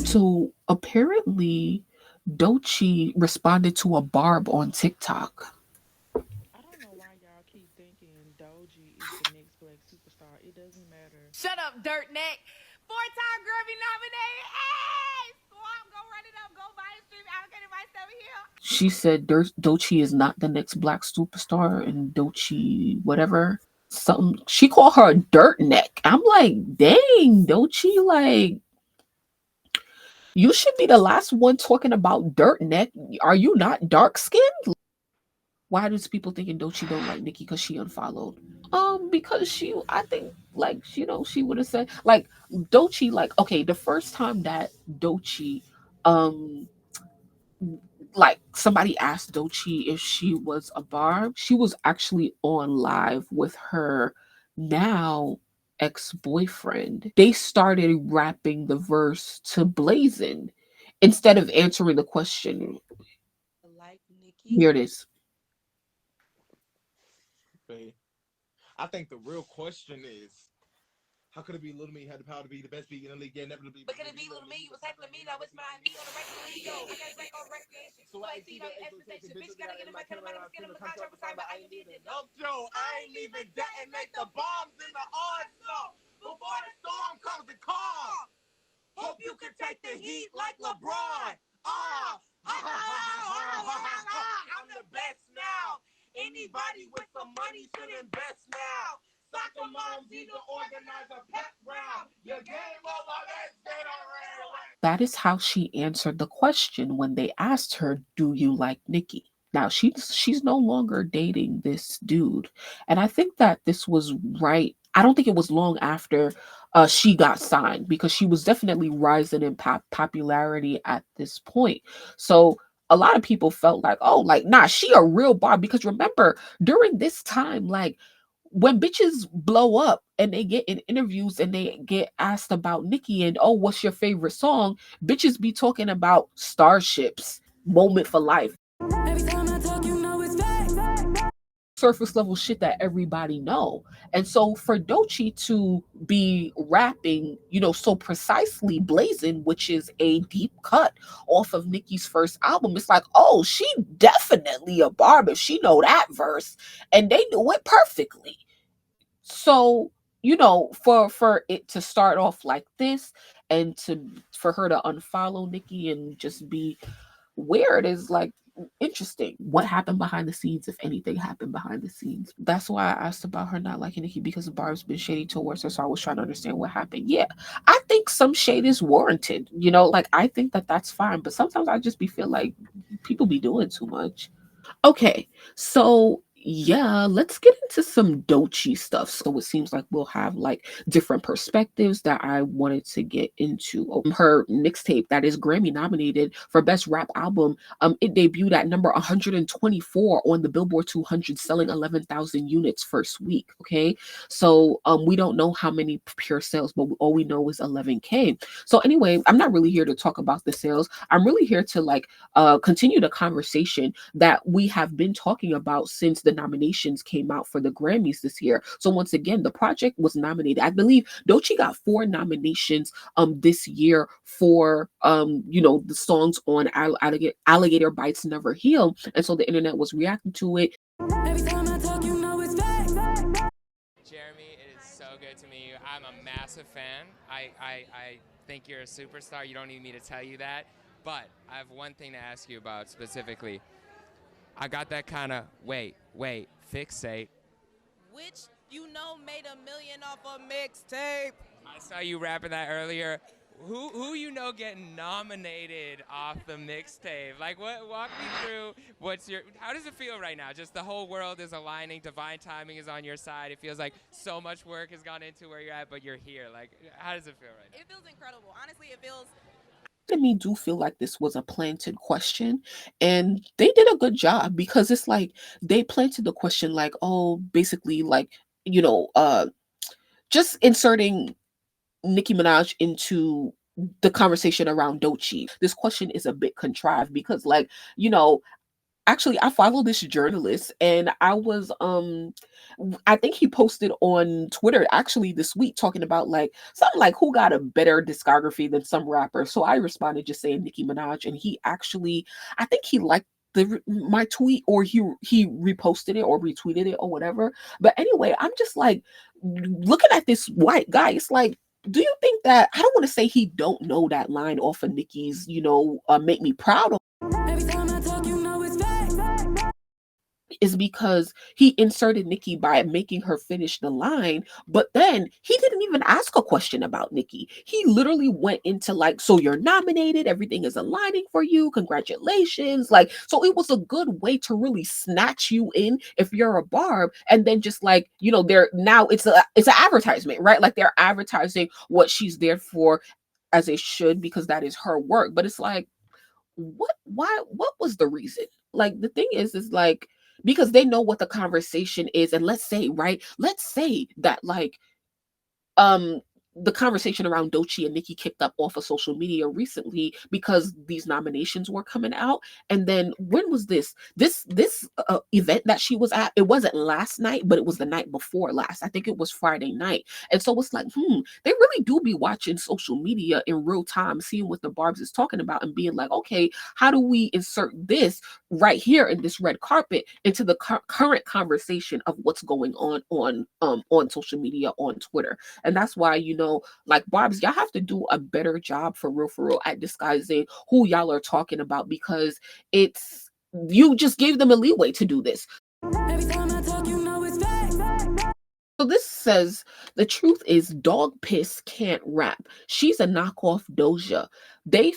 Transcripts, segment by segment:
So apparently, Doechii responded to a barb on TikTok. I don't know why y'all keep thinking Doechii is the next black superstar. It doesn't matter. Shut up, dirt neck. 4-time Grammy nominated. Hey! Swamp, go run it up. Go buy a stream. Allocated myself here. She said Doechii is not the next black superstar, and Doechii whatever something. She called her a dirt neck. I'm like, dang, Doechii, like you should be the last one talking about dirt neck. Are you not dark skinned? Why does people thinking Doechii don't like Nicki because she unfollowed? Because I think like she would have said like Doechii, like okay, the first time that Doechii, um, like somebody asked Doechii if she was a barb, she was actually on live with her now ex-boyfriend. They started rapping the verse to Blazin instead of answering the question. Like Nicki. Here it is. I think the real question is, how could it be Little Me had the power to be the best beat in the league, yet never to be? But could it be Little Me? You was heckling me, now it's my me on the regular ego. I got back on recreation. So I see no expectation. Bitch, gotta get in my killer, my skin on the contract beside, but I ain't even no Joe. I ain't even detonate the bombs in the arsenal. Before the storm comes the calm. Hope you can take the heat like LeBron. I'm the best now. Anybody with some money should invest now. Soccer moms need to organize a pep round. Your game over, let's get around. That is how she answered the question when they asked her, "Do you like Nicki?" Now she's no longer dating this dude, and I think that this was right. I don't think it was long after she got signed because she was definitely rising in popularity at this point. So a lot of people felt like, oh, like nah, she a real bar because remember during this time, like when bitches blow up and they get in interviews and they get asked about Nicki and oh, what's your favorite song? Bitches be talking about Starships, Moment for Life. Every time I talk, you know it's fact. Surface level shit that everybody know. And so for Doechii to be rapping, so precisely Blazing, which is a deep cut off of Nicki's first album, it's like, oh, she definitely a barb if she know that verse. And they knew it perfectly. So, for it to start off like this and for her to unfollow Nicki and just be weird is like interesting. What happened behind the scenes, if anything happened behind the scenes? That's why I asked about her not liking Nicki because Barb's been shady towards her. So I was trying to understand what happened. Yeah, I think some shade is warranted. Like I think that that's fine. But sometimes I just feel like people be doing too much. Okay, so yeah, let's get into some Doechii stuff. So it seems like we'll have like different perspectives that I wanted to get into. Her mixtape that is Grammy nominated for Best Rap Album. It debuted at number 124 on the Billboard 200, selling 11,000 units first week. Okay, so we don't know how many pure sales, but all we know is 11K. So anyway, I'm not really here to talk about the sales. I'm really here to like continue the conversation that we have been talking about since the nominations came out for the Grammys this year. So once again, the project was nominated. I believe Doechii got 4 nominations this year for the songs on Alligator Bites Never Heal. And so the internet was reacting to it. Every time I talk, you know it's fact. Jeremy, it is so good to meet you. I'm a massive fan. I think you're a superstar. You don't need me to tell you that. But I have one thing to ask you about specifically. I got that kind of wait, fixate. Which made $1 million off a mixtape. I saw you rapping that earlier. Who getting nominated off the mixtape? Like what? Walk me through how does it feel right now? Just the whole world is aligning, divine timing is on your side. It feels like so much work has gone into where you're at, but you're here. Like how does it feel right now? It feels incredible. Honestly, it feels To me do feel like this was a planted question and they did a good job because it's like they planted the question like, oh, basically like just inserting Nicki Minaj into the conversation around Doechii. This question is a bit contrived because like actually I follow this journalist, and I think he posted on Twitter actually this week talking about like something like who got a better discography than some rapper. So I responded just saying Nicki Minaj, and he actually, I think he liked my tweet, or he reposted it or retweeted it or whatever. But anyway, I'm just like looking at this white guy. It's like, do you think that, I don't want to say he don't know that line off of Nicki's, make me proud, Every time I talk, you know it's fact. is because he inserted Nicki by making her finish the line, but then he didn't even ask a question about Nicki. He literally went into like, so you're nominated, everything is aligning for you, congratulations. Like, so it was a good way to really snatch you in if you're a barb, and then just like, they're now it's an advertisement, right? Like they're advertising what she's there for, as they should, because that is her work. But it's like, what was the reason? Like the thing is like, because they know what the conversation is, and let's say, right, let's say that like um the conversation around Doechii and Nicki kicked up off of social media recently because these nominations were coming out. And then when was this event that she was at? It wasn't last night, but it was the night before last. I think it was Friday night. And so it's like, they really do be watching social media in real time, seeing what the Barb's is talking about, and being like, okay, how do we insert this right here in this red carpet into the current conversation of what's going on social media, on Twitter. And that's why, like Barb's, y'all have to do a better job for real at disguising who y'all are talking about, because you just gave them a leeway to do this. Every time I talk, you know it's fact. So this says, the truth is dog piss can't rap. She's a knockoff Doja. They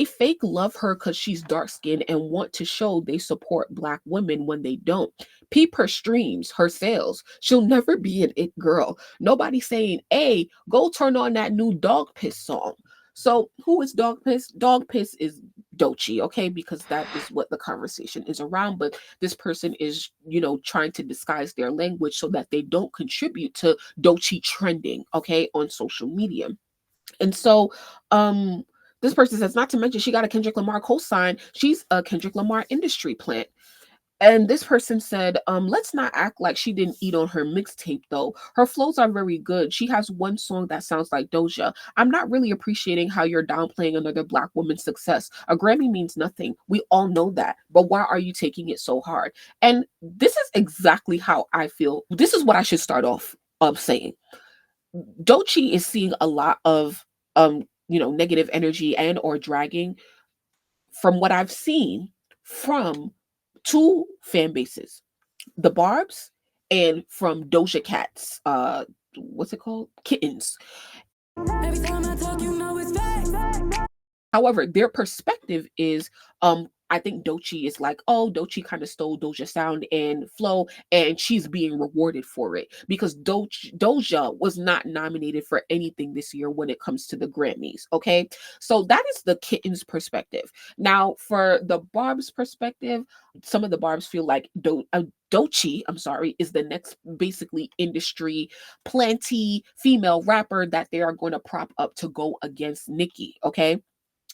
fake love her because she's dark skinned and want to show they support black women when they don't. Peep her streams, her sales. She'll never be an it girl. Nobody saying, hey, go turn on that new dog piss song. So who is dog piss? Dog piss is Doechii, okay, because that is what the conversation is around. But this person is, trying to disguise their language so that they don't contribute to Doechii trending, okay, on social media. And so, this person says, not to mention she got a Kendrick Lamar co-sign. She's a Kendrick Lamar industry plant. And this person said, let's not act like she didn't eat on her mixtape though. Her flows are very good. She has one song that sounds like Doja. I'm not really appreciating how you're downplaying another black woman's success. A Grammy means nothing. We all know that. But why are you taking it so hard? And this is exactly how I feel. This is what I should start off saying. Doechii is seeing a lot of negative energy and or dragging, from what I've seen, from two fan bases, the Barb's and from Doja Cat's what's it called? Kittens. Every time I talk, you know it's fact. However, their perspective is, I think Doechii is like, oh, Doechii kind of stole Doja's sound and flow, and she's being rewarded for it, because Doja was not nominated for anything this year when it comes to the Grammys. Okay, so that is the Kitten's perspective. Now, for the Barb's perspective, some of the Barb's feel like Doechii, I'm sorry, is the next basically industry planty female rapper that they are going to prop up to go against Nicki. Okay,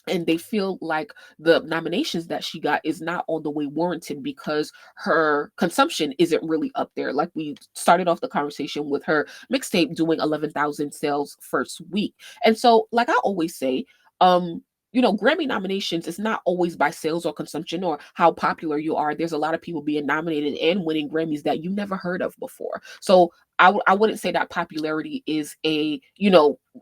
and they feel like the nominations that she got is not all the way warranted because her consumption isn't really up there. Like we started off the conversation with her mixtape doing 11,000 sales first week. And so, like I always say, Grammy nominations is not always by sales or consumption or how popular you are. There's a lot of people being nominated and winning Grammys that you never heard of before. So I wouldn't say that popularity is a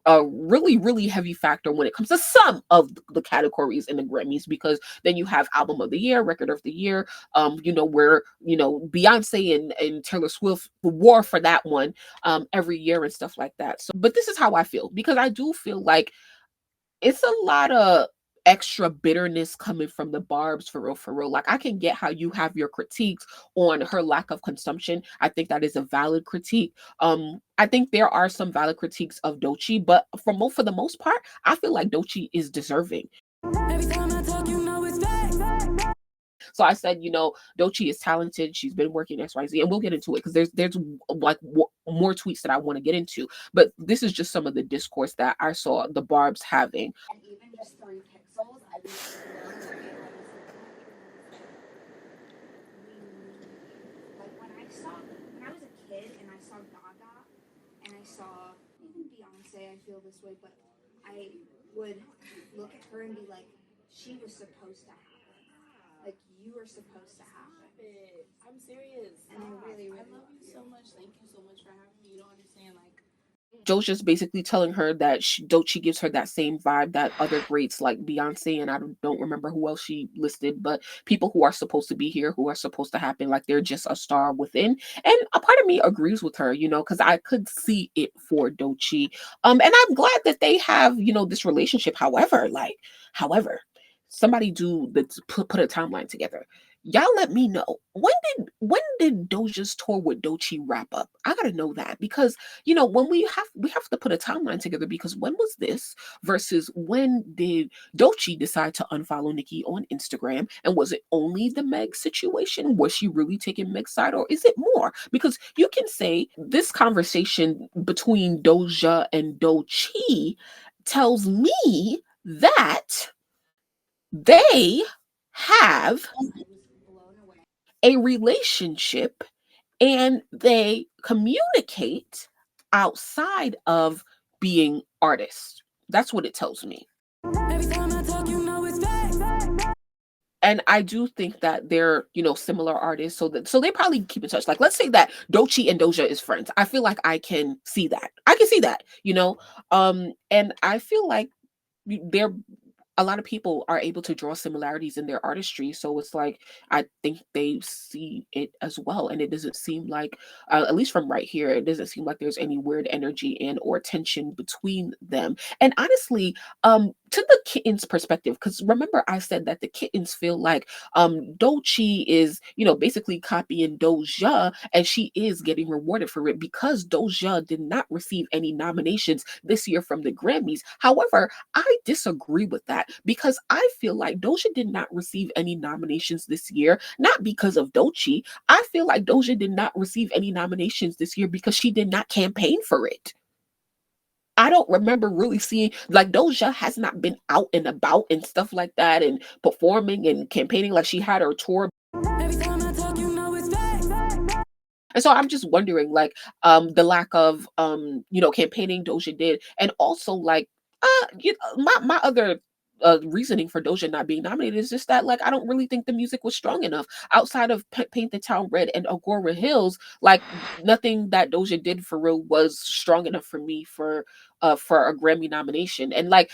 really, really heavy factor when it comes to some of the categories in the Grammys, because then you have album of the year, record of the year, where, Beyonce and Taylor Swift war for that one every year and stuff like that. So, but this is how I feel, because I do feel like it's a lot of extra bitterness coming from the Barb's, for real. Like, I can get how you have your critiques on her lack of consumption. I think that is a valid critique. I think there are some valid critiques of Doechii, but for the most part, I feel like Doechii is deserving. Every time I talk, you know it's fact. So I said, Doechii is talented. She's been working XYZ, and we'll get into it because there's like more tweets that I want to get into. But this is just some of the discourse that I saw the Barb's having. And even just 3 pixels, I would saw Gaga and I saw even Beyonce, I feel this way, but I would look at her and be like, she was supposed to happen. Like, you were supposed to happen. I'm serious. And I really, really I love you so much. Thank you so much for having me. You don't understand, like, Doja's basically telling her that Doechii gives her that same vibe that other greats like Beyonce and I don't remember who else she listed, but people who are supposed to be here, who are supposed to happen, like they're just a star within. And a part of me agrees with her, because I could see it for Doechii. And I'm glad that they have, this relationship. However, somebody do the put a timeline together. Y'all let me know when did Doja's tour with Doechii wrap up? I gotta know that because when we have to put a timeline together because when was this versus when did Doechii decide to unfollow Nicki on Instagram? And was it only the Meg situation? Was she really taking Meg's side or is it more? Because you can say this conversation between Doja and Doechii tells me that they have a relationship and they communicate outside of being artists. That's what it tells me. every time I talk, you know it's facts. And I do think that they're, similar artists. So they probably keep in touch. Like, let's say that Doechii and Doja is friends. I feel like I can see that. And I feel like they're a lot of people are able to draw similarities in their artistry. So it's like, I think they see it as well. And it doesn't seem like, at least from right here, it doesn't seem like there's any weird energy and or tension between them. And honestly, to the kittens perspective, because remember I said that the kittens feel like Doechii is, basically copying Doja and she is getting rewarded for it because Doja did not receive any nominations this year from the Grammys. However, I disagree with that because I feel like Doja did not receive any nominations this year, not because of Doechii. I feel like Doja did not receive any nominations this year because she did not campaign for it. I don't remember really seeing like Doja has not been out and about and stuff like that and performing and campaigning like she had her tour. Every time I talk, you know it's facts. And so I'm just wondering, like, the lack of campaigning Doja did, and also like, my other reasoning for Doja not being nominated is just that, like, I don't really think the music was strong enough outside of Paint the Town Red and Agora Hills. Like, nothing that Doja did for real was strong enough for me for a Grammy nomination. And like